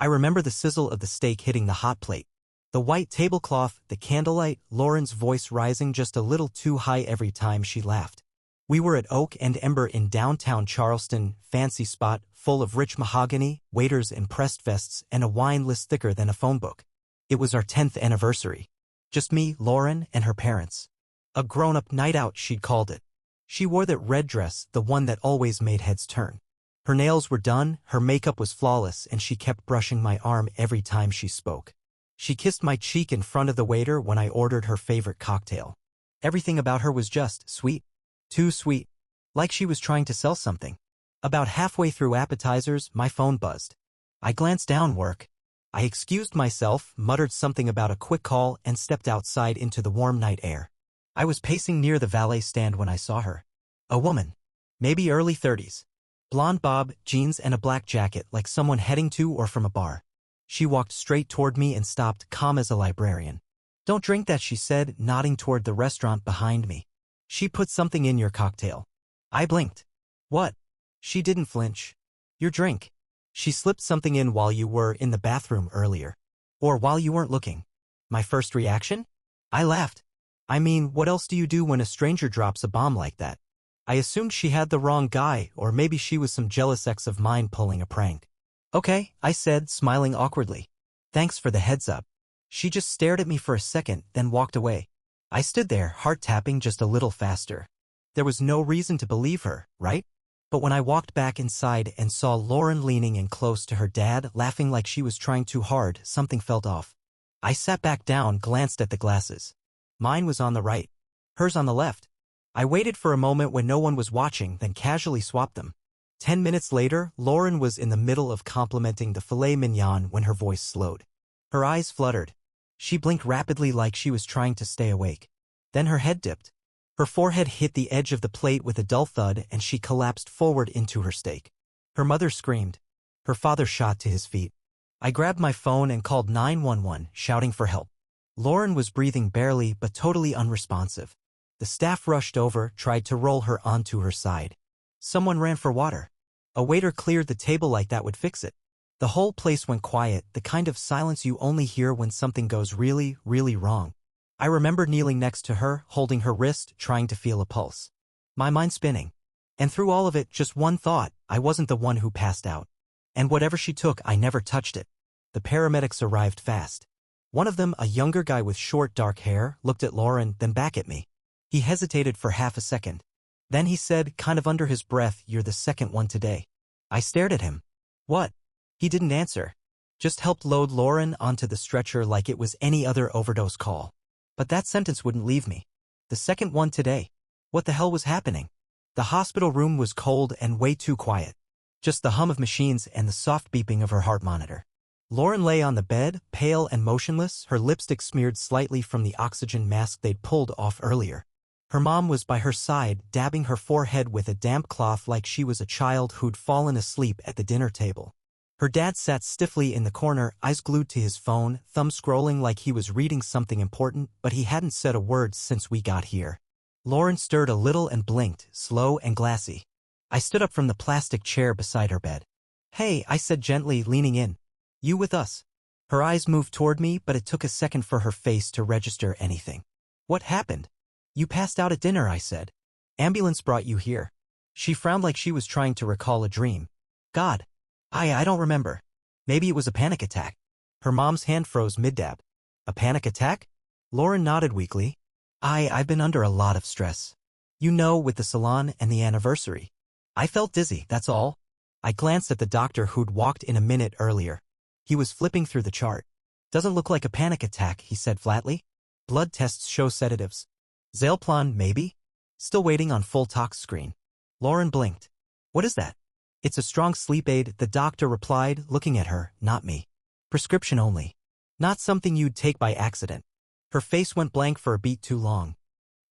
I remember the sizzle of the steak hitting the hot plate. The white tablecloth, the candlelight, Lauren's voice rising just a little too high every time she laughed. We were at Oak and Ember in downtown Charleston, fancy spot, full of rich mahogany, waiters in pressed vests, and a wine list thicker than a phone book. It was our 10th anniversary. Just me, Lauren, and her parents. A grown-up night out, she'd called it. She wore that red dress, the one that always made heads turn. Her nails were done, her makeup was flawless, and she kept brushing my arm every time she spoke. She kissed my cheek in front of the waiter when I ordered her favorite cocktail. Everything about her was just sweet. Too sweet. Like she was trying to sell something. About halfway through appetizers, my phone buzzed. I glanced down. Work. I excused myself, muttered something about a quick call, and stepped outside into the warm night air. I was pacing near the valet stand when I saw her. A woman. Maybe early 30s. Blonde bob, jeans and a black jacket like someone heading to or from a bar. She walked straight toward me and stopped, calm as a librarian. "Don't drink that," she said, nodding toward the restaurant behind me. "She put something in your cocktail." I blinked. "What?" She didn't flinch. "Your drink. She slipped something in while you were in the bathroom earlier. Or while you weren't looking." My first reaction? I laughed. I mean, what else do you do when a stranger drops a bomb like that? I assumed she had the wrong guy, or maybe she was some jealous ex of mine pulling a prank. "Okay," I said, smiling awkwardly. "Thanks for the heads up." She just stared at me for a second, then walked away. I stood there, heart tapping just a little faster. There was no reason to believe her, right? But when I walked back inside and saw Lauren leaning in close to her dad, laughing like she was trying too hard, something felt off. I sat back down, glanced at the glasses. Mine was on the right. Hers on the left. I waited for a moment when no one was watching, then casually swapped them. 10 minutes later, Lauren was in the middle of complimenting the filet mignon when her voice slowed. Her eyes fluttered. She blinked rapidly like she was trying to stay awake. Then her head dipped. Her forehead hit the edge of the plate with a dull thud and she collapsed forward into her steak. Her mother screamed. Her father shot to his feet. I grabbed my phone and called 911, shouting for help. Lauren was breathing barely but totally unresponsive. The staff rushed over, tried to roll her onto her side. Someone ran for water. A waiter cleared the table like that would fix it. The whole place went quiet, the kind of silence you only hear when something goes really, really wrong. I remember kneeling next to her, holding her wrist, trying to feel a pulse. My mind spinning. And through all of it, just one thought: I wasn't the one who passed out. And whatever she took, I never touched it. The paramedics arrived fast. One of them, a younger guy with short dark hair, looked at Lauren, then back at me. He hesitated for half a second. Then he said, kind of under his breath, "You're the second one today." I stared at him. "What?" He didn't answer. Just helped load Lauren onto the stretcher like it was any other overdose call. But that sentence wouldn't leave me. The second one today. What the hell was happening? The hospital room was cold and way too quiet. Just the hum of machines and the soft beeping of her heart monitor. Lauren lay on the bed, pale and motionless, her lipstick smeared slightly from the oxygen mask they'd pulled off earlier. Her mom was by her side, dabbing her forehead with a damp cloth like she was a child who'd fallen asleep at the dinner table. Her dad sat stiffly in the corner, eyes glued to his phone, thumb scrolling like he was reading something important, but he hadn't said a word since we got here. Lauren stirred a little and blinked, slow and glassy. I stood up from the plastic chair beside her bed. "Hey," I said gently, leaning in. "You with us?" Her eyes moved toward me, but it took a second for her face to register anything. "What happened?" "You passed out at dinner," I said. "Ambulance brought you here." She frowned like she was trying to recall a dream. "God. I don't remember. Maybe it was a panic attack." Her mom's hand froze mid-dab. "A panic attack?" Lauren nodded weakly. I've been under a lot of stress. You know, with the salon and the anniversary. I felt dizzy, that's all." I glanced at the doctor who'd walked in a minute earlier. He was flipping through the chart. "Doesn't look like a panic attack," he said flatly. "Blood tests show sedatives. Zalplan, maybe?" "Still waiting on full tox screen." Lauren blinked. "What is that?" "It's a strong sleep aid," the doctor replied, looking at her, not me. "Prescription only. Not something you'd take by accident." Her face went blank for a beat too long.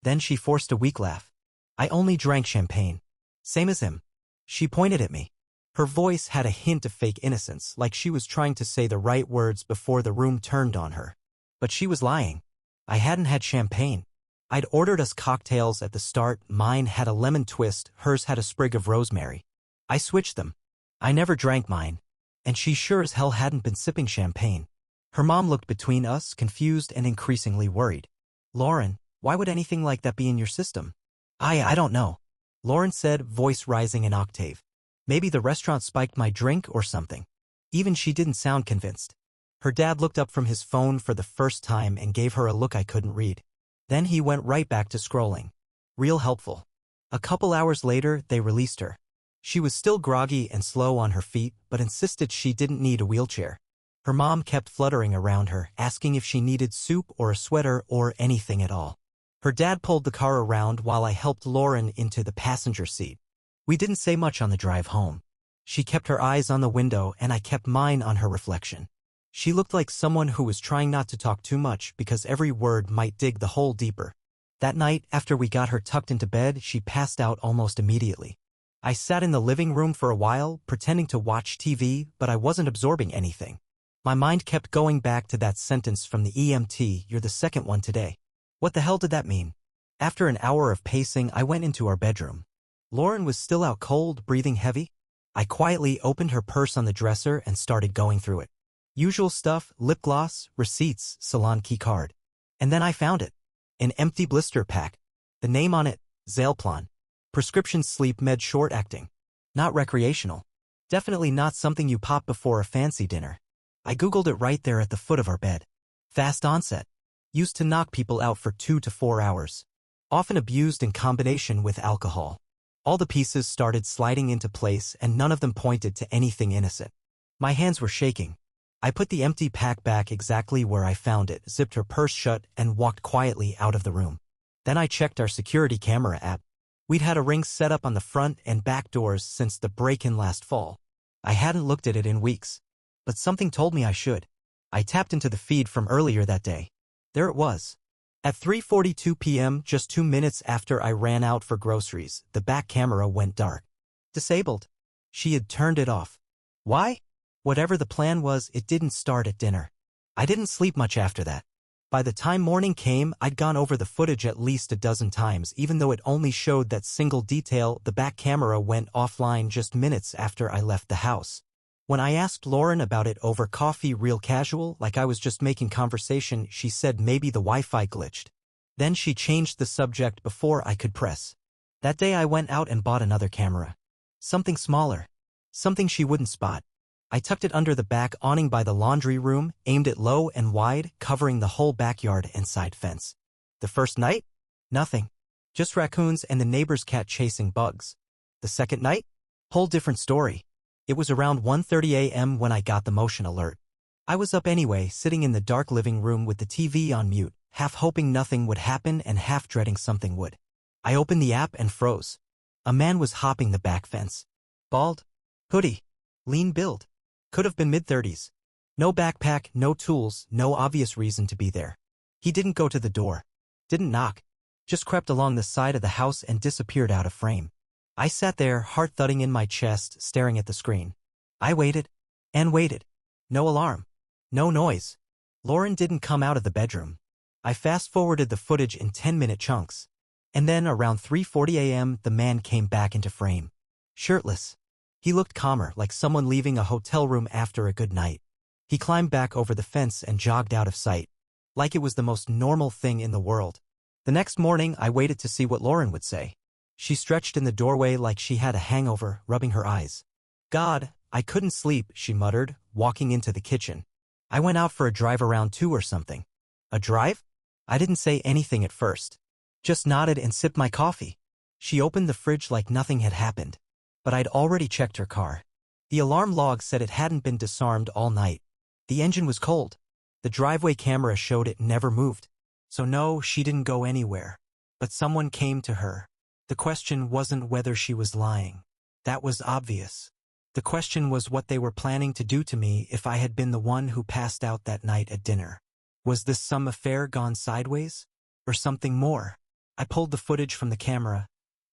Then she forced a weak laugh. "I only drank champagne. Same as him." She pointed at me. Her voice had a hint of fake innocence, like she was trying to say the right words before the room turned on her. But she was lying. I hadn't had champagne. I'd ordered us cocktails at the start. Mine had a lemon twist, hers had a sprig of rosemary. I switched them. I never drank mine. And she sure as hell hadn't been sipping champagne. Her mom looked between us, confused and increasingly worried. "Lauren, why would anything like that be in your system?" I don't know," Lauren said, voice rising an octave. "Maybe the restaurant spiked my drink or something." Even she didn't sound convinced. Her dad looked up from his phone for the first time and gave her a look I couldn't read. Then he went right back to scrolling. Real helpful. A couple hours later, they released her. She was still groggy and slow on her feet, but insisted she didn't need a wheelchair. Her mom kept fluttering around her, asking if she needed soup or a sweater or anything at all. Her dad pulled the car around while I helped Lauren into the passenger seat. We didn't say much on the drive home. She kept her eyes on the window and I kept mine on her reflection. She looked like someone who was trying not to talk too much because every word might dig the hole deeper. That night, after we got her tucked into bed, she passed out almost immediately. I sat in the living room for a while, pretending to watch TV, but I wasn't absorbing anything. My mind kept going back to that sentence from the EMT, "You're the second one today." What the hell did that mean? After an hour of pacing, I went into our bedroom. Lauren was still out cold, breathing heavy. I quietly opened her purse on the dresser and started going through it. Usual stuff: lip gloss, receipts, salon key card. And then I found it. An empty blister pack. The name on it, Zalplan. Prescription sleep med short-acting. Not recreational. Definitely not something you pop before a fancy dinner. I googled it right there at the foot of our bed. Fast onset. Used to knock people out for 2 to 4 hours. Often abused in combination with alcohol. All the pieces started sliding into place and none of them pointed to anything innocent. My hands were shaking. I put the empty pack back exactly where I found it, zipped her purse shut, and walked quietly out of the room. Then I checked our security camera app. We'd had a ring set up on the front and back doors since the break-in last fall. I hadn't looked at it in weeks, but something told me I should. I tapped into the feed from earlier that day. There it was. At 3:42 p.m., just 2 minutes after I ran out for groceries, the back camera went dark. Disabled. She had turned it off. Why? Whatever the plan was, it didn't start at dinner. I didn't sleep much after that. By the time morning came, I'd gone over the footage at least a dozen times, even though it only showed that single detail. The back camera went offline just minutes after I left the house. When I asked Lauren about it over coffee, real casual, like I was just making conversation, she said maybe the Wi-Fi glitched. Then she changed the subject before I could press. That day I went out and bought another camera. Something smaller. Something she wouldn't spot. I tucked it under the back awning by the laundry room, aimed it low and wide, covering the whole backyard and side fence. The first night? Nothing. Just raccoons and the neighbor's cat chasing bugs. The second night? Whole different story. It was around 1:30 a.m. when I got the motion alert. I was up anyway, sitting in the dark living room with the TV on mute, half hoping nothing would happen and half dreading something would. I opened the app and froze. A man was hopping the back fence. Bald. Hoodie. Lean build. Could have been mid-30s. No backpack, no tools, no obvious reason to be there. He didn't go to the door. Didn't knock. Just crept along the side of the house and disappeared out of frame. I sat there, heart thudding in my chest, staring at the screen. I waited. And waited. No alarm. No noise. Lauren didn't come out of the bedroom. I fast-forwarded the footage in 10-minute chunks. And then, around 3:40 a.m., the man came back into frame. Shirtless. He looked calmer, like someone leaving a hotel room after a good night. He climbed back over the fence and jogged out of sight, like it was the most normal thing in the world. The next morning, I waited to see what Lauren would say. She stretched in the doorway like she had a hangover, rubbing her eyes. "God, I couldn't sleep," she muttered, walking into the kitchen. "I went out for a drive around 2 or something." "A drive?" I didn't say anything at first. Just nodded and sipped my coffee. She opened the fridge like nothing had happened. But I'd already checked her car. The alarm log said it hadn't been disarmed all night. The engine was cold. The driveway camera showed it never moved. So no, she didn't go anywhere. But someone came to her. The question wasn't whether she was lying. That was obvious. The question was what they were planning to do to me if I had been the one who passed out that night at dinner. Was this some affair gone sideways? Or something more? I pulled the footage from the camera,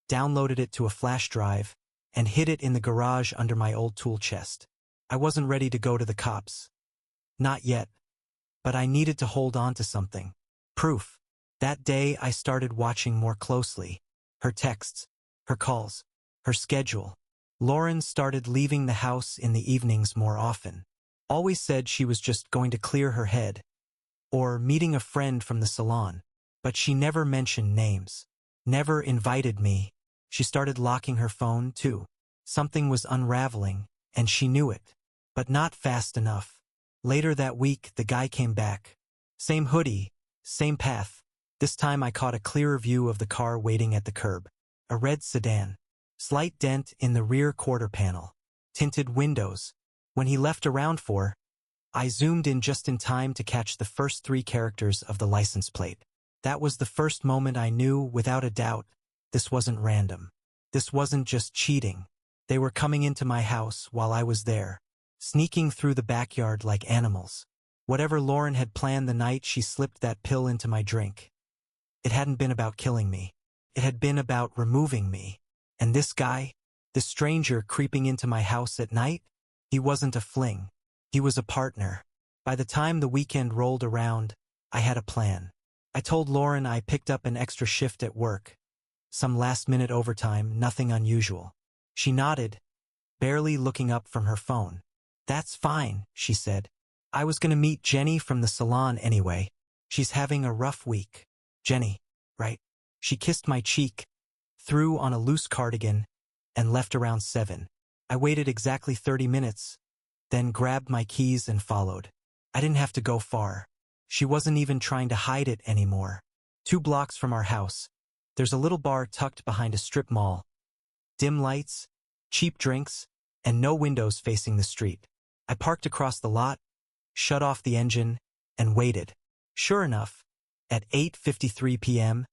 downloaded it to a flash drive, and hid it in the garage under my old tool chest. I wasn't ready to go to the cops. Not yet. But I needed to hold on to something. Proof. That day I started watching more closely. Her texts, her calls, her schedule. Lauren started leaving the house in the evenings more often. Always said she was just going to clear her head, or meeting a friend from the salon, but she never mentioned names. Never invited me. She started locking her phone, too. Something was unraveling, and she knew it. But not fast enough. Later that week, the guy came back. Same hoodie, same path. This time I caught a clearer view of the car waiting at the curb. A red sedan. Slight dent in the rear quarter panel. Tinted windows. When he left around for, I zoomed in just in time to catch the first 3 characters of the license plate. That was the first moment I knew, without a doubt, this wasn't random. This wasn't just cheating. They were coming into my house while I was there, sneaking through the backyard like animals. Whatever Lauren had planned the night she slipped that pill into my drink. It hadn't been about killing me. It had been about removing me. And this guy, this stranger creeping into my house at night, he wasn't a fling. He was a partner. By the time the weekend rolled around, I had a plan. I told Lauren I picked up an extra shift at work. Some last-minute overtime, nothing unusual. She nodded, barely looking up from her phone. "That's fine," she said. "I was going to meet Jenny from the salon anyway. She's having a rough week." "Jenny, right?" She kissed my cheek, threw on a loose cardigan, and left around 7. I waited exactly 30 minutes, then grabbed my keys and followed. I didn't have to go far. She wasn't even trying to hide it anymore. 2 blocks from our house, there's a little bar tucked behind a strip mall. Dim lights, cheap drinks, and no windows facing the street. I parked across the lot, shut off the engine, and waited. Sure enough, at 8:53 p.m.,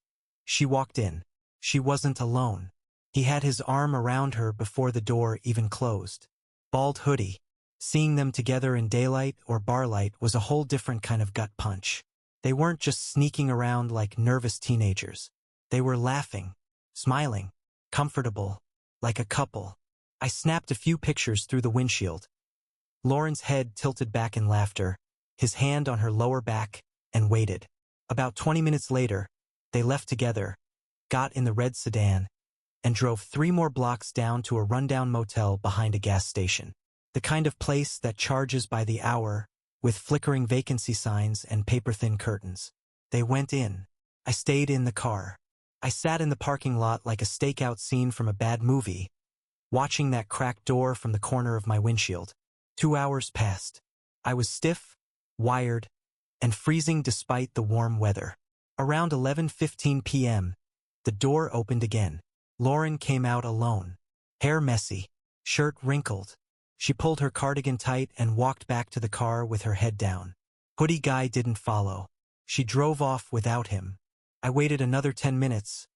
she walked in. She wasn't alone. He had his arm around her before the door even closed. Bald hoodie. Seeing them together in daylight or barlight was a whole different kind of gut punch. They weren't just sneaking around like nervous teenagers. They were laughing, smiling, comfortable, like a couple. I snapped a few pictures through the windshield. Lauren's head tilted back in laughter, his hand on her lower back, and waited. About 20 minutes later, they left together, got in the red sedan, and drove 3 more blocks down to a rundown motel behind a gas station. The kind of place that charges by the hour, with flickering vacancy signs and paper-thin curtains. They went in. I stayed in the car. I sat in the parking lot like a stakeout scene from a bad movie, watching that cracked door from the corner of my windshield. 2 hours passed. I was stiff, wired, and freezing despite the warm weather. Around 11:15 p.m., the door opened again. Lauren came out alone. Hair messy, shirt wrinkled. She pulled her cardigan tight and walked back to the car with her head down. Hoodie guy didn't follow. She drove off without him. I waited another 10 minutes,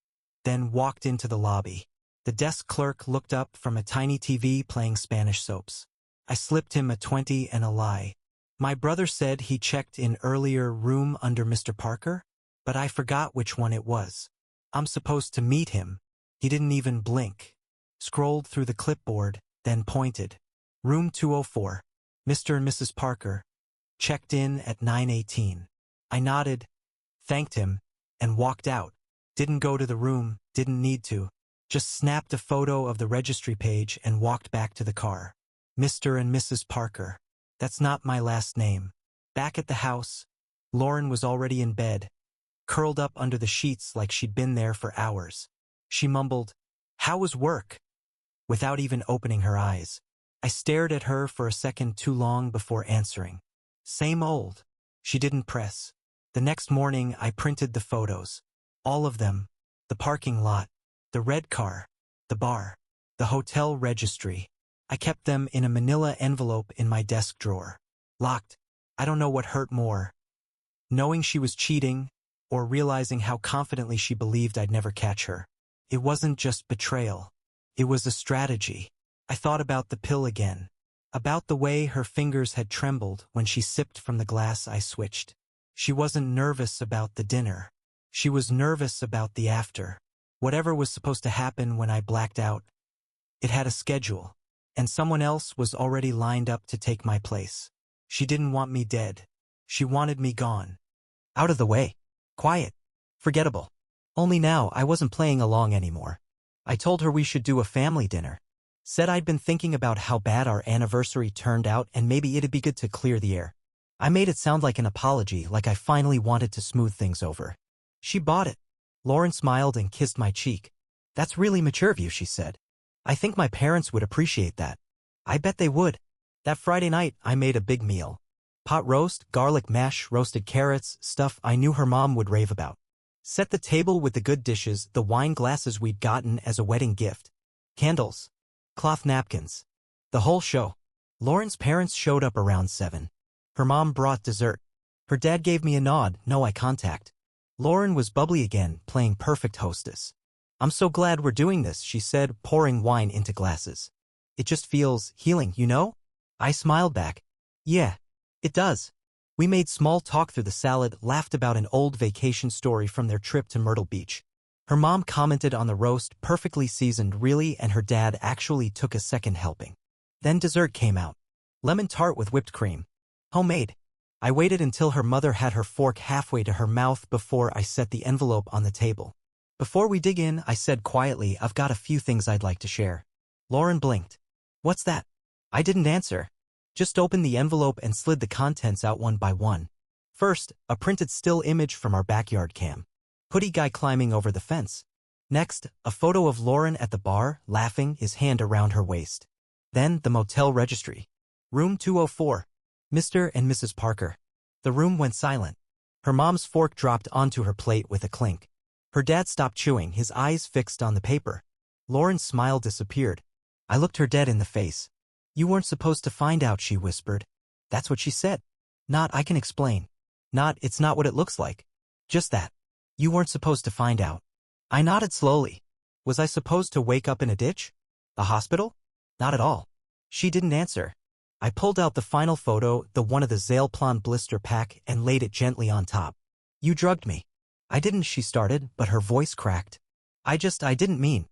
then walked into the lobby. The desk clerk looked up from a tiny TV playing Spanish soaps. I slipped him a 20 and a lie. My brother said he checked in earlier, room under Mr. Parker, but I forgot which one it was. I'm supposed to meet him. He didn't even blink. Scrolled through the clipboard, then pointed. Room 204. Mr. and Mrs. Parker. Checked in at 9:18. I nodded, thanked him, and walked out. Didn't go to the room, didn't need to. Just snapped a photo of the registry page and walked back to the car. Mr. and Mrs. Parker. That's not my last name. Back at the house, Lauren was already in bed, curled up under the sheets like she'd been there for hours. She mumbled, "How was work?" without even opening her eyes. I stared at her for a second too long before answering. Same old. She didn't press. The next morning I printed the photos. All of them. The parking lot, the red car, the bar, the hotel registry. I kept them in a manila envelope in my desk drawer. Locked. I don't know what hurt more. Knowing she was cheating, or realizing how confidently she believed I'd never catch her. It wasn't just betrayal. It was a strategy. I thought about the pill again. About the way her fingers had trembled when she sipped from the glass I switched. She wasn't nervous about the dinner. She was nervous about the after. Whatever was supposed to happen when I blacked out. It had a schedule, and someone else was already lined up to take my place. She didn't want me dead. She wanted me gone. Out of the way. Quiet. Forgettable. Only now I wasn't playing along anymore. I told her we should do a family dinner. Said I'd been thinking about how bad our anniversary turned out and maybe it'd be good to clear the air. I made it sound like an apology, like I finally wanted to smooth things over. She bought it. Lauren smiled and kissed my cheek. That's really mature of you, she said. I think my parents would appreciate that. I bet they would. That Friday night, I made a big meal. Pot roast, garlic mash, roasted carrots, stuff I knew her mom would rave about. Set the table with the good dishes, the wine glasses we'd gotten as a wedding gift. Candles. Cloth napkins. The whole show. Lauren's parents showed up around 7. Her mom brought dessert. Her dad gave me a nod, no eye contact. Lauren was bubbly again, playing perfect hostess. I'm so glad we're doing this, she said, pouring wine into glasses. It just feels healing, you know? I smiled back. Yeah, it does. We made small talk through the salad, laughed about an old vacation story from their trip to Myrtle Beach. Her mom commented on the roast, perfectly seasoned really, and her dad actually took a second helping. Then dessert came out. Lemon tart with whipped cream. Homemade. I waited until her mother had her fork halfway to her mouth before I set the envelope on the table. Before we dig in, I said quietly, I've got a few things I'd like to share. Lauren blinked. What's that? I didn't answer. Just opened the envelope and slid the contents out one by one. First, a printed still image from our backyard cam. Hoodie guy climbing over the fence. Next, a photo of Lauren at the bar, laughing, his hand around her waist. Then, the motel registry. Room 204. Mr. and Mrs. Parker. The room went silent. Her mom's fork dropped onto her plate with a clink. Her dad stopped chewing, his eyes fixed on the paper. Lauren's smile disappeared. I looked her dead in the face. You weren't supposed to find out, she whispered. That's what she said. Not, I can explain. Not, it's not what it looks like. Just that. You weren't supposed to find out. I nodded slowly. Was I supposed to wake up in a ditch? A hospital? Not at all. She didn't answer. I pulled out the final photo, the one of the Zaleplon blister pack, and laid it gently on top. You drugged me. I didn't, she started, but her voice cracked. I didn't mean.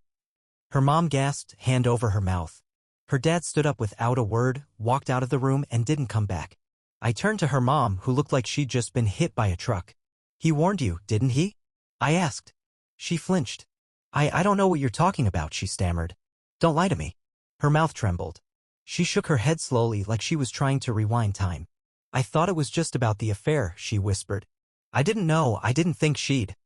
Her mom gasped, hand over her mouth. Her dad stood up without a word, walked out of the room, and didn't come back. I turned to her mom, who looked like she'd just been hit by a truck. He warned you, didn't he? I asked. She flinched. I don't know what you're talking about, she stammered. Don't lie to me. Her mouth trembled. She shook her head slowly, like she was trying to rewind time. I thought it was just about the affair, she whispered. I didn't know, I didn't think she'd.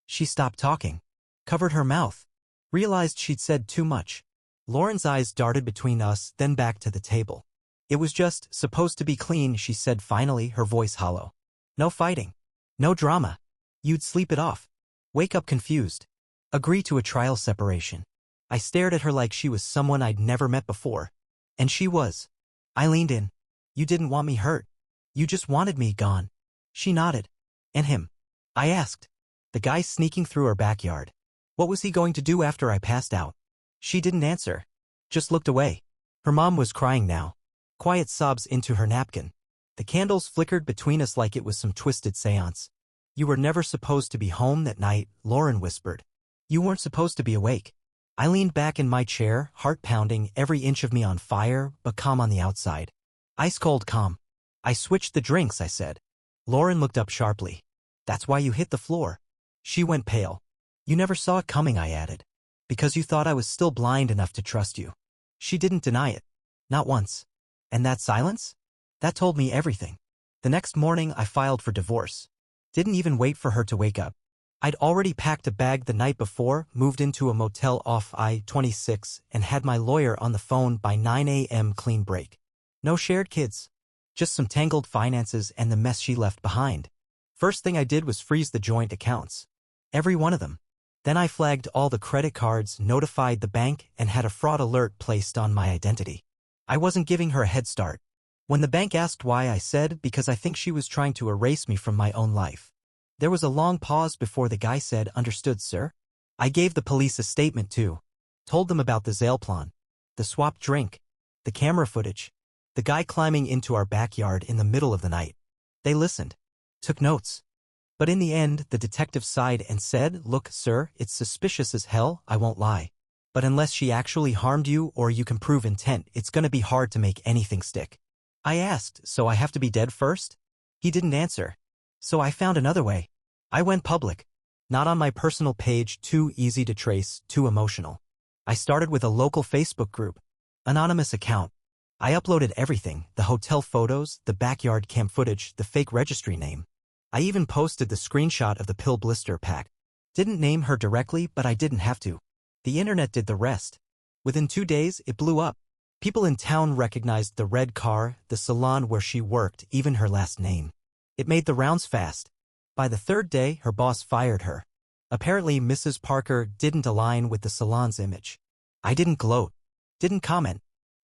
She stopped talking. Covered her mouth. Realized she'd said too much. Lauren's eyes darted between us, then back to the table. It was just supposed to be clean, she said finally, her voice hollow. No fighting. No drama. You'd sleep it off. Wake up confused. Agree to a trial separation. I stared at her like she was someone I'd never met before. And she was. I leaned in. You didn't want me hurt. You just wanted me gone. She nodded. And him? I asked. The guy sneaking through our backyard. What was he going to do after I passed out? She didn't answer. Just looked away. Her mom was crying now. Quiet sobs into her napkin. The candles flickered between us like it was some twisted seance. You were never supposed to be home that night, Lauren whispered. You weren't supposed to be awake. I leaned back in my chair, heart pounding, every inch of me on fire, but calm on the outside. Ice-cold calm. I switched the drinks, I said. Lauren looked up sharply. That's why you hit the floor. She went pale. You never saw it coming, I added. Because you thought I was still blind enough to trust you. She didn't deny it. Not once. And that silence? That told me everything. The next morning, I filed for divorce. Didn't even wait for her to wake up. I'd already packed a bag the night before, moved into a motel off I-26, and had my lawyer on the phone by 9 a.m. clean break. No shared kids. Just some tangled finances and the mess she left behind. First thing I did was freeze the joint accounts. Every one of them. Then I flagged all the credit cards, notified the bank, and had a fraud alert placed on my identity. I wasn't giving her a head start. When the bank asked why, I said, because I think she was trying to erase me from my own life. There was a long pause before the guy said, understood, sir. I gave the police a statement too. Told them about the Zaleplon, the swapped drink, the camera footage, the guy climbing into our backyard in the middle of the night. They listened. Took notes. But in the end, the detective sighed and said, look, sir, it's suspicious as hell, I won't lie. But unless she actually harmed you or you can prove intent, it's gonna be hard to make anything stick. I asked, so I have to be dead first? He didn't answer. So I found another way. I went public. Not on my personal page, too easy to trace, too emotional. I started with a local Facebook group. Anonymous account. I uploaded everything, the hotel photos, the backyard cam footage, the fake registry name. I even posted the screenshot of the pill blister pack. Didn't name her directly, but I didn't have to. The internet did the rest. Within 2 days, it blew up. People in town recognized the red car, the salon where she worked, even her last name. It made the rounds fast. By the 3rd day, her boss fired her. Apparently, Mrs. Parker didn't align with the salon's image. I didn't gloat. Didn't comment.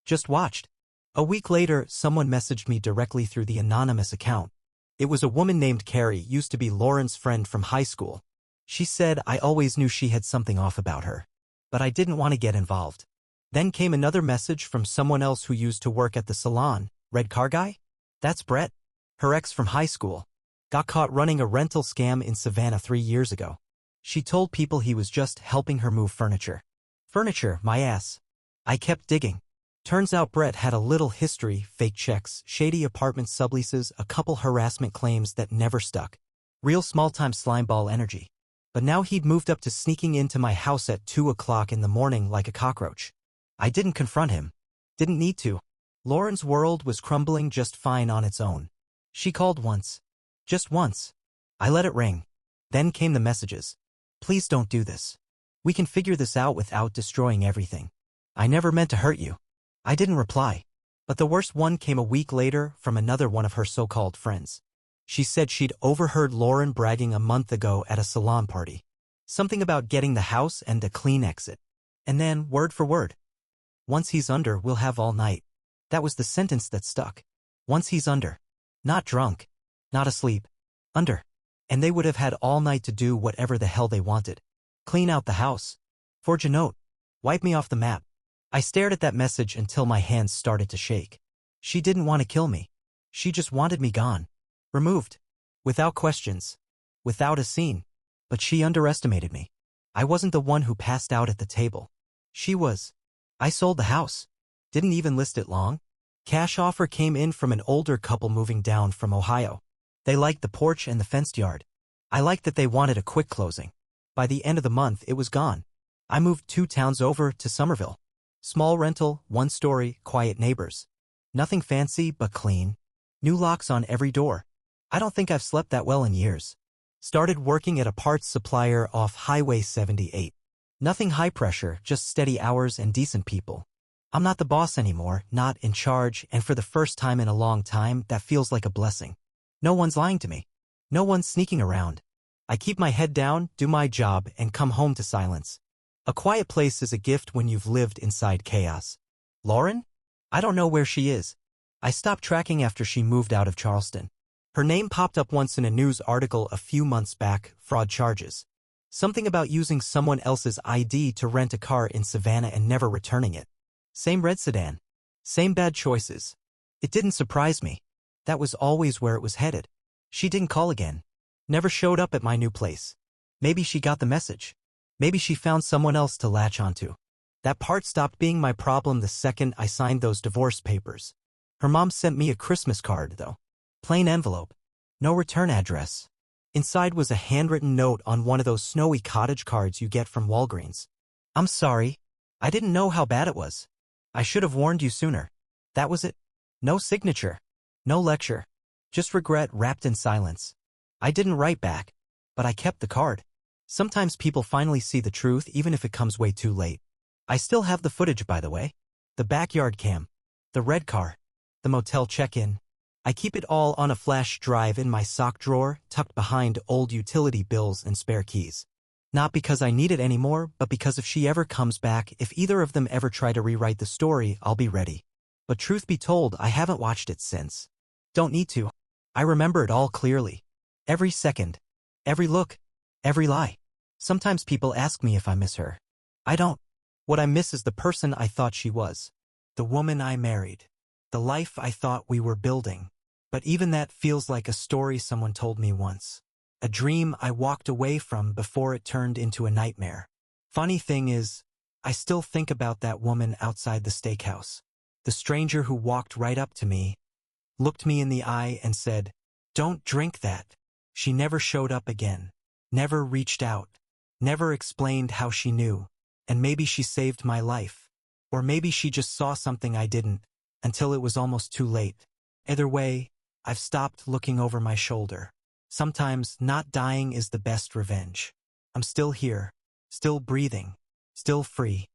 Just watched. A week later, someone messaged me directly through the anonymous account. It was a woman named Carrie, used to be Lauren's friend from high school. She said I always knew she had something off about her. But I didn't want to get involved. Then came another message from someone else who used to work at the salon. Red car guy? That's Brett. Her ex from high school. Got caught running a rental scam in Savannah 3 years ago. She told people he was just helping her move furniture. Furniture, my ass. I kept digging. Turns out Brett had a little history, fake checks, shady apartment subleases, a couple harassment claims that never stuck. Real small-time slimeball energy. But now he'd moved up to sneaking into my house at 2 o'clock in the morning like a cockroach. I didn't confront him. Didn't need to. Lauren's world was crumbling just fine on its own. She called once. Just once. I let it ring. Then came the messages. Please don't do this. We can figure this out without destroying everything. I never meant to hurt you. I didn't reply. But the worst one came a week later from another one of her so-called friends. She said she'd overheard Lauren bragging a month ago at a salon party. Something about getting the house and a clean exit. And then, word for word. Once he's under, we'll have all night. That was the sentence that stuck. Once he's under. Not drunk. Not asleep. Under. And they would have had all night to do whatever the hell they wanted. Clean out the house. Forge a note. Wipe me off the map. I stared at that message until my hands started to shake. She didn't want to kill me. She just wanted me gone. Removed. Without questions. Without a scene. But she underestimated me. I wasn't the one who passed out at the table. She was. I sold the house. Didn't even list it long. Cash offer came in from an older couple moving down from Ohio. They liked the porch and the fenced yard. I liked that they wanted a quick closing. By the end of the month, it was gone. I moved 2 towns over to Somerville. Small rental, 1-story, quiet neighbors. Nothing fancy but clean. New locks on every door. I don't think I've slept that well in years. Started working at a parts supplier off Highway 78. Nothing high pressure, just steady hours and decent people. I'm not the boss anymore, not in charge, and for the first time in a long time, that feels like a blessing. No one's lying to me. No one's sneaking around. I keep my head down, do my job, and come home to silence. A quiet place is a gift when you've lived inside chaos. Lauren? I don't know where she is. I stopped tracking after she moved out of Charleston. Her name popped up once in a news article a few months back, fraud charges. Something about using someone else's ID to rent a car in Savannah and never returning it. Same red sedan. Same bad choices. It didn't surprise me. That was always where it was headed. She didn't call again. Never showed up at my new place. Maybe she got the message. Maybe she found someone else to latch onto. That part stopped being my problem the second I signed those divorce papers. Her mom sent me a Christmas card, though. Plain envelope. No return address. Inside was a handwritten note on one of those snowy cottage cards you get from Walgreens. I'm sorry. I didn't know how bad it was. I should have warned you sooner. That was it. No signature. No lecture. Just regret wrapped in silence. I didn't write back. But I kept the card. Sometimes people finally see the truth even if it comes way too late. I still have the footage, by the way. The backyard cam. The red car. The motel check-in. I keep it all on a flash drive in my sock drawer, tucked behind old utility bills and spare keys. Not because I need it anymore, but because if she ever comes back, if either of them ever try to rewrite the story, I'll be ready. But truth be told, I haven't watched it since. Don't need to. I remember it all clearly. Every second. Every look. Every lie. Sometimes people ask me if I miss her. I don't. What I miss is the person I thought she was. The woman I married. The life I thought we were building. But even that feels like a story someone told me once. A dream I walked away from before it turned into a nightmare. Funny thing is, I still think about that woman outside the steakhouse. The stranger who walked right up to me, looked me in the eye and said, "Don't drink that." She never showed up again. Never reached out. Never explained how she knew. And maybe she saved my life. Or maybe she just saw something I didn't, until it was almost too late. Either way, I've stopped looking over my shoulder. Sometimes not dying is the best revenge. I'm still here, still breathing, still free.